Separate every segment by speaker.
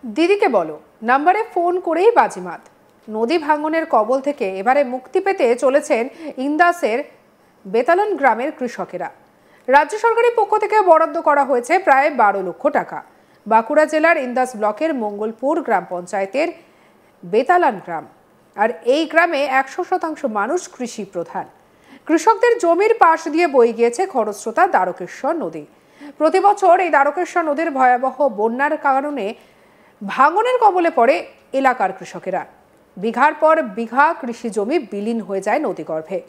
Speaker 1: দিদিকে বলো নাম্বারে ফোন করেই বাজিমাত। নদী ভাঙনের কবল থেকে এবারে মুক্তি পেতে চলেছেন ইন্দাসের বেতালন গ্রামের কৃষকেরা। রাজ্য সরকারের পক্ষ থেকে বরাদ্দ করা হয়েছে প্রায় 12 লক্ষ টাকা। বাঁকুড়া জেলার ইন্দাস ব্লকের মঙ্গলপুর গ্রাম পঞ্চায়েতের বেতালান গ্রাম। আর এই গ্রামে 100% মানুষ কৃষি প্রধান। কৃষকদের জমির পাশ দিয়ে বয়ে গিয়েছে খরস্রোতা দ্বারকেশ্বর নদী। প্রতি বছর এই দ্বারকেশ্বর নদীর ভয়াবহ বন্যার কারণে ভাঙনের কবলে পড়ে এলাকার কৃষকেরা। বিঘার পর বিঘা কৃষি জমি বিলীন হয়ে যায় নদীগর্ভে।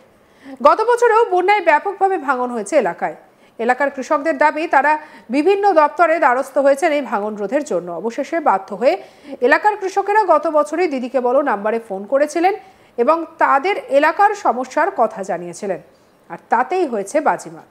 Speaker 1: গত বছরেও বন্যায় ব্যাপকভাবে ভাঙন হয়েছে এলাকায়। এলাকার কৃষকদের দাবি, তারা বিভিন্ন দপ্তরে দ্বারস্থ হয়েছেন এই ভাঙন রোধের জন্য। অবশেষে বাধ্য হয়ে এলাকার কৃষকেরা গত বছরই দিদিকে বলো নাম্বারে ফোন করেছিলেন এবং তাদের এলাকার সমস্যার কথা জানিয়েছিলেন, আর তাতেই হয়েছে বাজিমাত।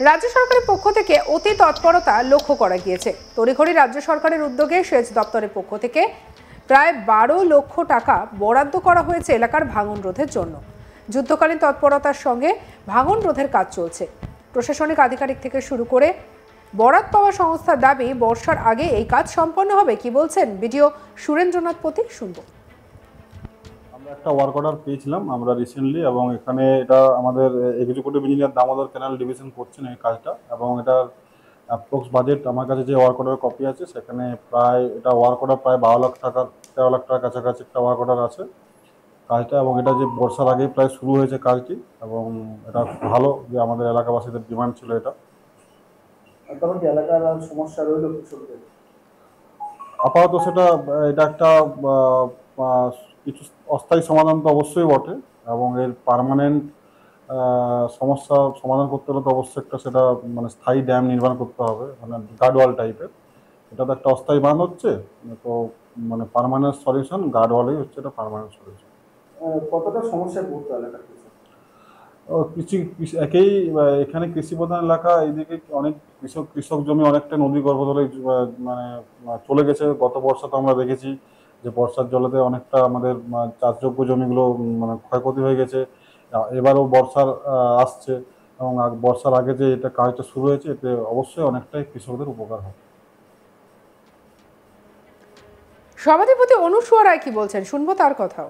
Speaker 1: রাজ্য সরকারের পক্ষ থেকে অতি তৎপরতা লক্ষ্য করা গিয়েছে। তড়িঘড়ি রাজ্য সরকারের উদ্যোগে সেচ দপ্তরের পক্ষ থেকে প্রায় 12 লক্ষ টাকা বরাদ্দ করা হয়েছে এলাকার ভাঙন রোধের জন্য। যুদ্ধকালীন তৎপরতার সঙ্গে ভাঙন রোধের কাজ চলছে। প্রশাসনিক আধিকারিক থেকে শুরু করে বরাদ পাওয়া সংস্থার দাবি, বর্ষার আগে এই কাজ সম্পন্ন হবে। কি বলছেন বিডিও সুরেন্দ্রনাথ পতি, শুনবো।
Speaker 2: আমরা একটা ওয়ার্ক অর্ডার পেয়েছিলাম আমরা রিসেন্টলি, এবং এখানে এটা আমাদের executive engineer Damodar canal division করছেন এই কাজটা, এবং এটার অ্যাপ্রক্স বাজেট আমার কাছে যে ওয়ার্ক অর্ডারের কপি আছে সেখানে প্রায় এটা ওয়ার্ক অর্ডার প্রায় 12 লাখ টাকা 13 লাখ টাকার কাছাকাছি একটা ওয়ার্ক অর্ডার আছে কাজটা, এবং এটা যে বর্ষার আগেই প্রায় শুরু হয়েছে কাজটি, এবং এটা ভালো যে আমাদের এলাকাবাসীদের ডিমান্ড ছিল এটা।
Speaker 3: এলাকার সমস্যা রইল কৃষকদের,
Speaker 2: আপাতত সেটা এটা একটা কিছু অস্থায়ী সমাধান তো অবশ্যই বটে, এবং এর পার্মানেন্ট সমস্যা সমাধান করতে হলে তো অবশ্যই একটা সেটা মানে স্থায়ী ড্যাম নির্মাণ করতে হবে, মানে গার্ডওয়াল টাইপের। এটা তো একটা অস্থায়ী বাঁধ হচ্ছে, তো মানে পার্মানেন্ট সলিউশন গার্ডওয়ালই হচ্ছে এটা পার্মানেন্ট সলিউশন।
Speaker 3: কতটা সমস্যায় পড়তো এলাকার
Speaker 2: এখানে কৃষি প্রধান এলাকা, এইদিকে অনেক কৃষক জমি অনেকটা নদী গর্ভতলে মানে চলে গেছে। গত বর্ষা তো আমরা দেখেছি যে বর্ষার জলেতে অনেকটা আমাদের চাষযোগ্য জমিগুলো মানে ক্ষয়ক্ষতি হয়ে গেছে। এবারও বর্ষার আসছে, এবং বর্ষার আগে যে এটা কাজটা শুরু হয়েছে এতে অবশ্যই অনেকটাই কৃষকদের উপকার হবে।
Speaker 1: সভাধিপতি অনুসুয়া রায় কি বলছেন, শুনবো তার কথাও।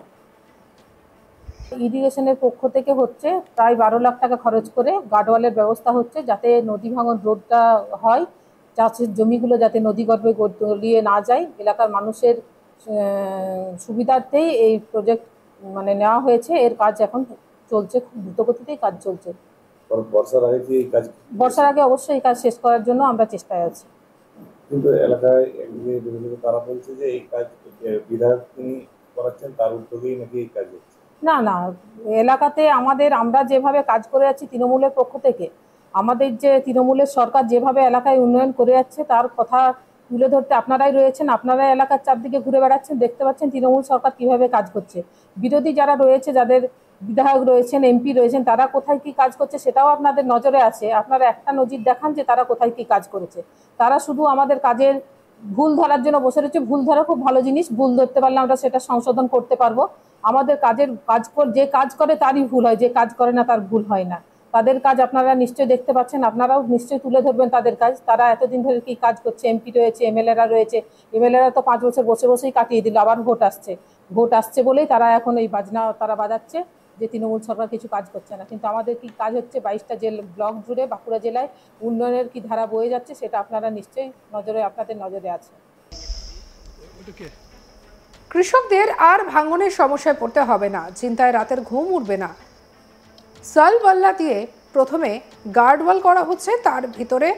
Speaker 4: ইরিগেশনের পক্ষ থেকে হচ্ছে প্রায় 12 লাখ টাকা খরচ করে গার্ডওয়ালের ব্যবস্থা হচ্ছে, যাতে নদী ভাঙন রোধটা হয়, চাষের জমিগুলো যাতে নদীগর্ভে তলিয়ে না যায়। এলাকার মানুষের সুবিধার্থেই এই প্রজেক্ট মানে নেওয়া হয়েছে। এর কাজ এখন চলছে, খুব দ্রুতগতিতেই কাজ চলছে। বর্ষার আগে অবশ্যই এই কাজ শেষ করার জন্য আমরা চেষ্টায় আছি।
Speaker 3: কিন্তু এলাকায় তারা বলছে যে এই কাজ বিধায়ক তিনি করাচ্ছেন, তার উদ্যোগেই নাকি এই কাজ হচ্ছে।
Speaker 4: না, এলাকাতে আমরা যেভাবে কাজ করে যাচ্ছি তৃণমূলের পক্ষ থেকে, আমাদের যে তৃণমূলের সরকার যেভাবে এলাকায় উন্নয়ন করে যাচ্ছে তার কথা তুলে ধরতে আপনারাই রয়েছেন। আপনারা এলাকার চারদিকে ঘুরে বেড়াচ্ছেন, দেখতে পাচ্ছেন তৃণমূল সরকার কিভাবে কাজ করছে। বিরোধী যারা রয়েছে, যাদের বিধায়ক রয়েছেন, এমপি রয়েছেন, তারা কোথায় কি কাজ করছে সেটাও আপনাদের নজরে আছে। আপনারা একটা নজির দেখান যে তারা কোথায় কি কাজ করেছে। তারা শুধু আমাদের কাজের ভুল ধরার জন্য বসে রয়েছে। ভুল ধরা খুব ভালো জিনিস, ভুল ধরতে পারলে আমরা সেটা সংশোধন করতে পারবো। আমাদের যে কাজ করে তারই ভুল হয়, যে কাজ করে না তার ভুল হয় না। তাদের কাজ আপনারা নিশ্চয়ই দেখতে পাচ্ছেন, আপনারাও নিশ্চয়ই তুলে ধরবেন তাদের কাজ। তারা এতদিন ধরে কি কাজ করছে, এমপি রয়েছে, এমএলএরা রয়েছে। এমএলএরা তো 5 বছর বসেই কাটিয়ে দিল, আবার ভোট আসছে বলেই তারা এখন এই বাজনা তারা বাজাচ্ছে যে তৃণমূল সরকার কিছু কাজ করছে না। কিন্তু আমাদের কি কাজ হচ্ছে, 22টা ব্লক জুড়ে বাঁকুড়া জেলায় উন্নয়নের কি ধারা বয়ে যাচ্ছে সেটা আপনারা নিশ্চয়ই আপনাদের নজরে আছে।
Speaker 1: কৃষকদের আর ভাঙনের সমস্যায় পড়তে হবে না, চিন্তায় রাতের ঘুম উঠবে না। সালবাল্লা দিয়ে প্রথমে গার্ডওয়াল করা হচ্ছে, তার ভিতরে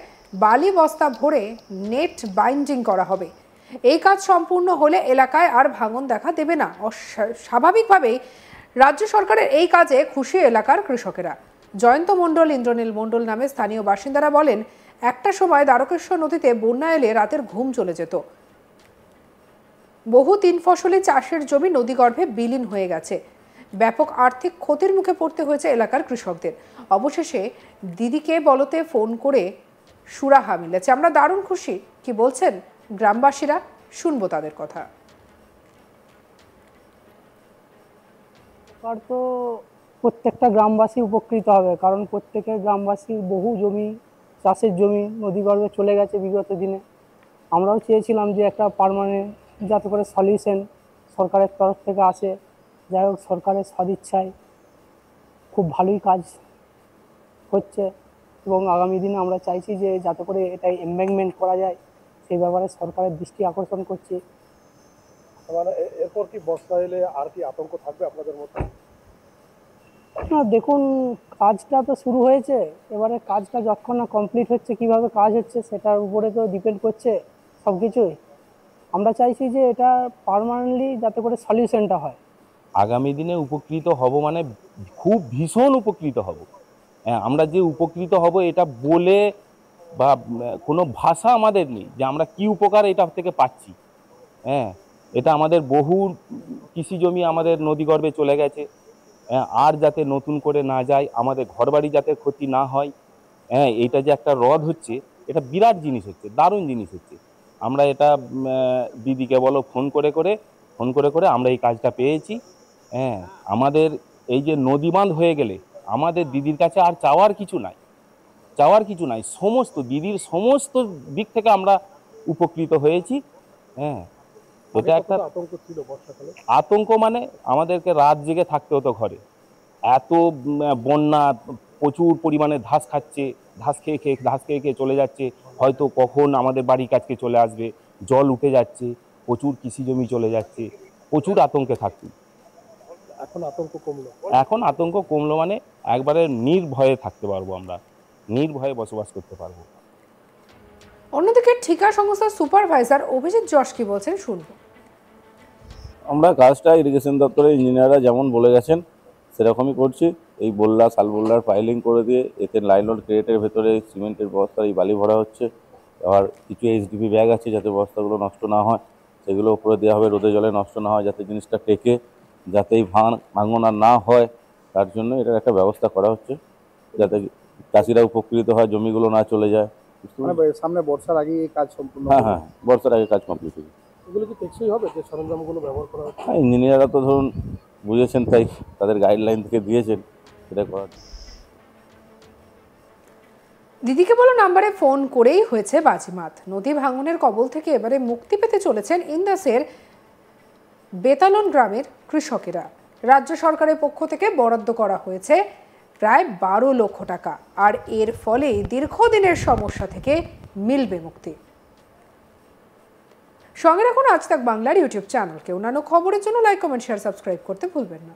Speaker 1: বালি বস্তা ভরে নেট বাইন্ডিং করা হবে। এই কাজ সম্পূর্ণ হলে এলাকায় আর ভাঙন দেখা দেবে না। স্বাভাবিকভাবেই রাজ্য সরকারের এই কাজে খুশি এলাকার কৃষকেরা। জয়ন্ত মণ্ডল, ইন্দ্রনীল মণ্ডল নামে স্থানীয় বাসিন্দারা বলেন, একটা সময় দ্বারকেশ্বর নদীতে বন্যা এলে রাতের ঘুম চলে যেত। বহু 3 ফসলি চাষের জমি নদীগর্ভে বিলীন হয়ে গেছে। ব্যাপক আর্থিক ক্ষতির মুখে পড়তে হয়েছে এলাকার কৃষকদের। অবশেষে দিদিকে বলতে ফোন করে সুরাহা মিলেছে। আমরা দারুণ খুশি। কি বলছেন গ্রামবাসীরা, শুনবো তাদের কথা।
Speaker 5: উপকার তো প্রত্যেকটা গ্রামবাসী উপকৃত হবে, কারণ প্রত্যেকের গ্রামবাসীর বহু জমি, চাষের জমি নদীগর্ভে চলে গেছে বিগত দিনে। আমরাও চেয়েছিলাম যে একটা পার্মানেন্ট যাতে করে সলিউশন সরকারের তরফ থেকে আসে। যাই হোক, সরকারের সদিচ্ছায় খুব ভালোই কাজ হচ্ছে এবং আগামী দিনে আমরা চাইছি যে যাতে করে এটা এমব্যাঙ্কমেন্ট করা যায়, সেই ব্যাপারে সরকারের দৃষ্টি আকর্ষণ করছি।
Speaker 6: মানে এরপর কি বর্ষা এলে আর কি আতঙ্ক থাকবে আপনাদের মধ্যে?
Speaker 5: না, দেখুন, কাজটা তো শুরু হয়েছে, এবারে কাজটা যতক্ষণ না কমপ্লিট হচ্ছে, কিভাবে কাজ হচ্ছে সেটার উপরে তো ডিপেন্ড করছে সব কিছুই। আমরা চাইছি যে এটা পার্মানেন্টলি যাতে করে সলিউশনটা হয়।
Speaker 7: আগামী দিনে উপকৃত হব মানে খুব ভীষণ উপকৃত হব। হ্যাঁ, আমরা যে উপকৃত হব এটা বলে বা কোনো ভাষা আমাদের নেই যে আমরা কি উপকার এটা থেকে পাচ্ছি। হ্যাঁ, এটা আমাদের বহু কৃষি জমি আমাদের নদীগর্ভে চলে গেছে। হ্যাঁ, আর যাতে নতুন করে না যায়, আমাদের ঘরবাড়ি যাতে ক্ষতি না হয়। হ্যাঁ, এইটা যে একটা হ্রদ হচ্ছে, এটা বিরাট জিনিস হচ্ছে, দারুণ জিনিস হচ্ছে। আমরা এটা দিদিকে বলো ফোন করে আমরা এই কাজটা পেয়েছি। হ্যাঁ, আমাদের এই যে নদী বাঁধ হয়ে গেলে আমাদের দিদির কাছে আর চাওয়ার কিছু নাই, সমস্ত দিদির সমস্ত দিক থেকে আমরা উপকৃত হয়েছি। হ্যাঁ, এটা একটা
Speaker 6: আতঙ্ক ছিল বর্ষাকালে।
Speaker 7: আতঙ্ক মানে আমাদেরকে রাত জেগে থাকতে হতো ঘরে। এত বন্যা, প্রচুর পরিমাণে ঘাস খেয়ে চলে যাচ্ছে, হয়তো কখন আমাদের বাড়ির কাছকে চলে আসবে, জল উঠে যাচ্ছে, প্রচুর কৃষি জমি চলে যাচ্ছে, প্রচুর আতঙ্কে থাকতো। এখন আতঙ্ক কমলো মানে একবারে নির্ভয়ে থাকতে পারবো, আমরা নির্ভয়ে বসবাস করতে পারবো।
Speaker 1: অন্যদিকে ঠিকা সংস্থার সুপারভাইজার অভিজিৎ যশ কি বলছেন শুনবো।
Speaker 8: আমরা কাজটা ইরিগেশন দপ্তরের ইঞ্জিনিয়াররা যেমন বলে গেছেন সেরকমই করছি। এই বল্লা সাল বল্লার ফাইলিং করে দিয়ে এতে লাইলন ক্রেটের ভেতরে সিমেন্টের বস্তা এই বালি ভরা হচ্ছে। আর কিছু এইচডিপি ব্যাগ আছে যাতে বস্তাগুলো নষ্ট না হয়, সেগুলো উপরে দেওয়া হবে, রোদে জলে নষ্ট না হয়, যাতে জিনিসটা টেকে, যাতে এই ভাঙন আর না হয়, তার জন্য এটার একটা ব্যবস্থা করা হচ্ছে যাতে চাষিরা উপকৃত হয়, জমিগুলো না চলে যায়।
Speaker 6: সামনে বর্ষার আগে এই কাজ সম্পূর্ণ?
Speaker 8: হ্যাঁ, বর্ষার আগে কাজ কমপ্লিট হবে।
Speaker 6: এগুলো কি টেকসই হবে যে সরঞ্জামগুলো ব্যবহার করা হচ্ছে?
Speaker 8: হ্যাঁ, ইঞ্জিনিয়াররা তো ধরুন বুঝেছেন, তাই তাদের গাইডলাইন থেকে দিয়েছেন সেটা করার।
Speaker 1: দিদিকে বলো নাম্বারে ফোন করেই হয়েছে বাজিমাত। নদী ভাঙনের কবল থেকে এবারে মুক্তি পেতে চলেছেন ইন্দাসের বেতালন গ্রামের কৃষকেরা। রাজ্য সরকারের পক্ষ থেকে বরাদ্দ করা হয়েছে প্রায় 12 লক্ষ টাকা, আর এর ফলে দীর্ঘদিনের সমস্যা থেকে মিলবে মুক্তি। সঙ্গে রাখুন আজ তাক বাংলার ইউটিউব চ্যানেলকে। অন্যান্য খবরের জন্য লাইক, কমেন্ট, শেয়ার, সাবস্ক্রাইব করতে ভুলবেন না।